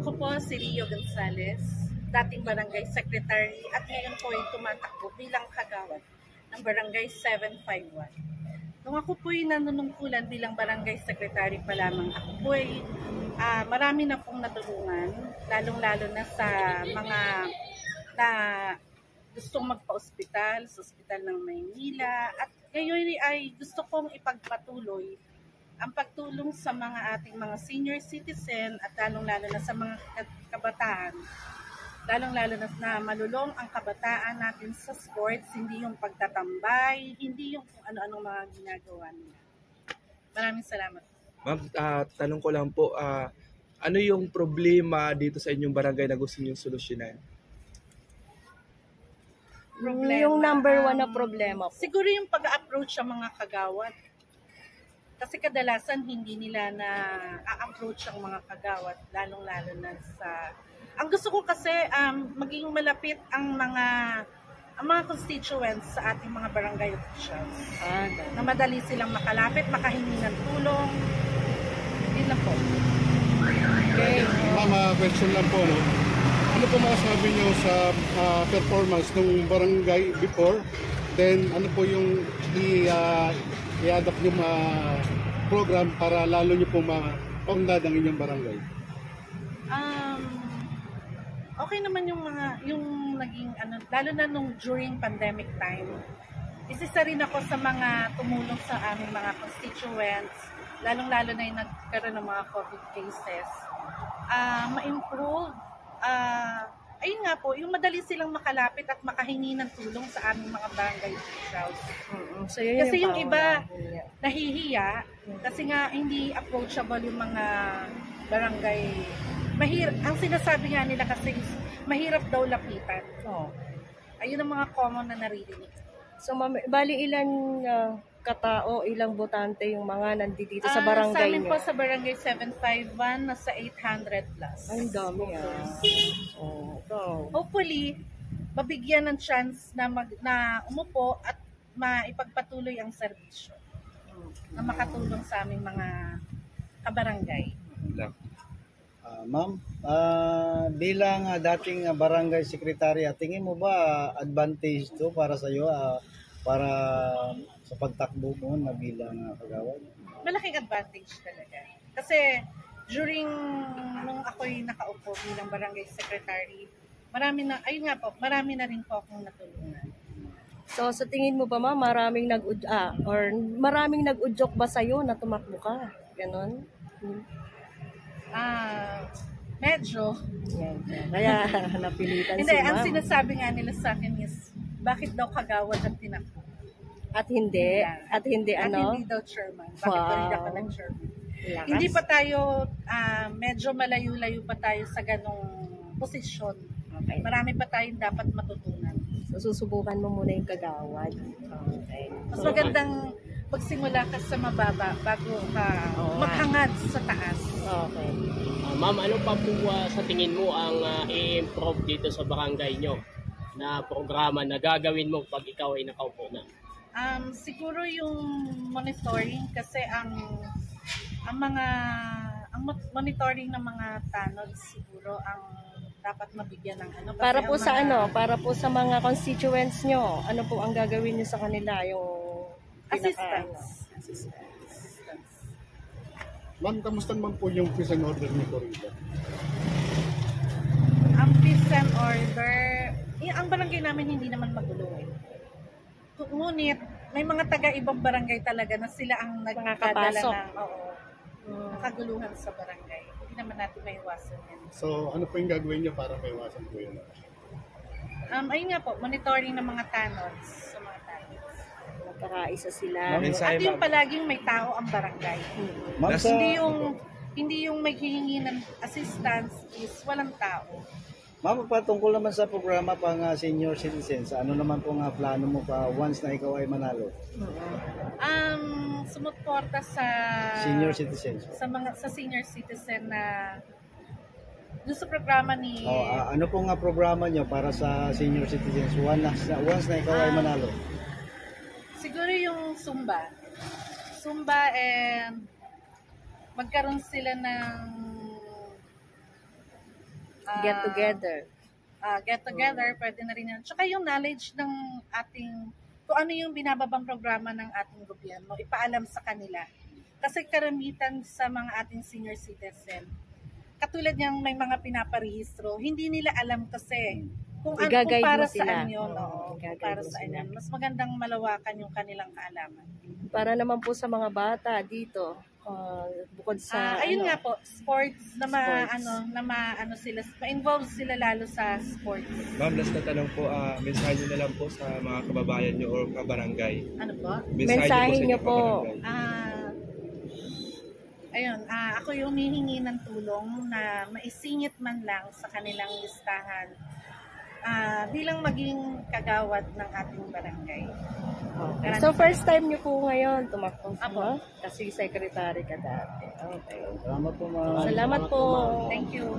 Ako po si Rio Gonzales, dating Barangay Secretary at ngayon po ay tumatakbo bilang kagawad ng Barangay 751. Nung ako po ay nanunungkulan bilang Barangay Secretary pa lamang, ako po ay marami na pong natulungan, lalong-lalo na sa mga na gustong magpa-ospital, sa ospital ng Maynila. At ngayon ay gusto kong ipagpatuloy ang pagtulong sa mga ating mga senior citizen at lalong-lalo na sa mga kabataan. Lalong-lalo na malulong ang kabataan natin sa sports, hindi yung pagtatambay, hindi yung kung ano-anong mga ginagawa nila. Maraming salamat. Ma'am, tanong ko lang po, ano yung problema dito sa inyong barangay na gusto niyong solusyonan? Yung number one na problema po. Siguro yung pag-approach sa mga kagawad. Kasi kadalasan hindi nila na a-approach ang mga kagawad, lalong-lalo na sa... Ang gusto ko kasi maging malapit ang mga constituents sa ating mga barangay officials. Na madali silang makalapit, makahingi ng tulong. Yun lang po. Okay. Mama, question lang po, no? Ano po masasabi niyo sa performance ng barangay before? Then, ano po yung i-adapt yung program para lalo niyo po mapaunlad ang inyong barangay? Okay naman yung naging lalo na nung during pandemic time. Isa rin ako sa mga tumulong sa aming mga constituents, lalong-lalo na yung nagkaroon ng mga COVID cases. Ma-improve, ayun nga po, yung madali silang makalapit at makahingi ng tulong sa aming mga barangay officials. So, kasi yung iba nahihiya, kasi nga hindi approachable yung mga barangay. Ang sinasabi nga nila kasi mahirap daw lapitan. Ayun ang mga common na naririnig. So, bali ilan katao, ilang botante yung mga nandito sa barangay sa amin niyo? po sa barangay 751, nasa 800 plus. Ay, dami Hopefully, mabigyan ng chance na umupo at maipagpatuloy ang serbisyo na makatulong sa aming mga kabarangay. Ma'am, bilang dating barangay secretary, tingin mo ba advantage to para sa iyo para sa pagtakbo mo na bilang kagawad? Malaking advantage talaga. Kasi during nung ako'y nakaupo bilang barangay secretary, marami na rin po akong natulungan. So sa tingin mo ba maraming nag-udyok ba sa'yo na tumakbo ka? Ganon? Medyo. Kaya napilitan Hindi, si ma'am. ang sinasabi nga nila sa akin is, bakit daw kagawad ang tinakbo? At hindi daw chairman. Bakit daw hindi ako nag-chairman? Hindi pa tayo, medyo malayo-layo pa tayo sa ganong posisyon. Okay. Marami pa tayong dapat matutunan. So susubukan mo muna yung kagawad. Okay. Mas magandang magsimula ka sa mababa bago ka maghangad sa taas. Okay. Ma'am, ano pa po sa tingin mo ang i-improve dito sa barangay nyo na programa na gagawin mo pag ikaw ay nakaupo na? Siguro yung monitoring kasi ang monitoring ng mga tanods siguro ang dapat mabigyan ng Para po sa para po sa mga constituents nyo, ano po ang gagawin nyo sa kanila? Yung assistance. Ma'am, kamusta naman po yung peace and order niyo po rito? Ang peace and order, ang barangay namin hindi naman magulo. Ngunit, may mga taga-ibang barangay talaga na sila ang nagkakadala ng nakaguluhan sa barangay. Hindi naman natin maiwasan yan. So, ano po yung gagawin niyo para maiwasan po yun? Ayun nga po, monitoring ng mga tanods sa mga tanods. Magkakaisa sila. At yung palaging may tao ang barangay. Hindi yung may hihingi ng assistance is walang tao. Ma'am, patungkol naman sa programa pang senior citizens, ano naman pong plano mo pa once na ikaw ay manalo? Sumuporta sa senior citizens. Sa senior citizen na doon sa programa ni... ano pong programa nyo para sa senior citizens once na ikaw ay manalo? Siguro yung Zumba and magkaroon sila ng Get together. Get together, pwede na rin yan. Tsaka yung knowledge ng ating, kung ano yung binababang programa ng ating gobyerno, ipaalam sa kanila. Kasi karamitan sa mga ating senior citizen, katulad niyang may mga pinaparehistro, hindi nila alam kasi kung I-guide para mo sila. saan yun. Oo, I-guide para mo saan sila. yun. Mas magandang malawakan yung kanilang kaalaman. Para naman po sa mga bata dito, bukod sa Ayun ano, nga po, sports na Sports. sila, ma-involve sila lalo sa sports. Ma'am, last na tanong po, mensahe nyo na lang po sa mga kababayan nyo o kabarangay. Ano po? Mensahe sa nyo inyong po. kabarangay. Ayun, ako yung humihingi ng tulong na maisingit man lang sa kanilang listahan bilang maging kagawad ng ating barangay. Okay. So first time nyo po ngayon tumakbo, Apo. no? Kasi secretary ka dati. Okay. Salamat po, ma'am. Salamat po. Thank you.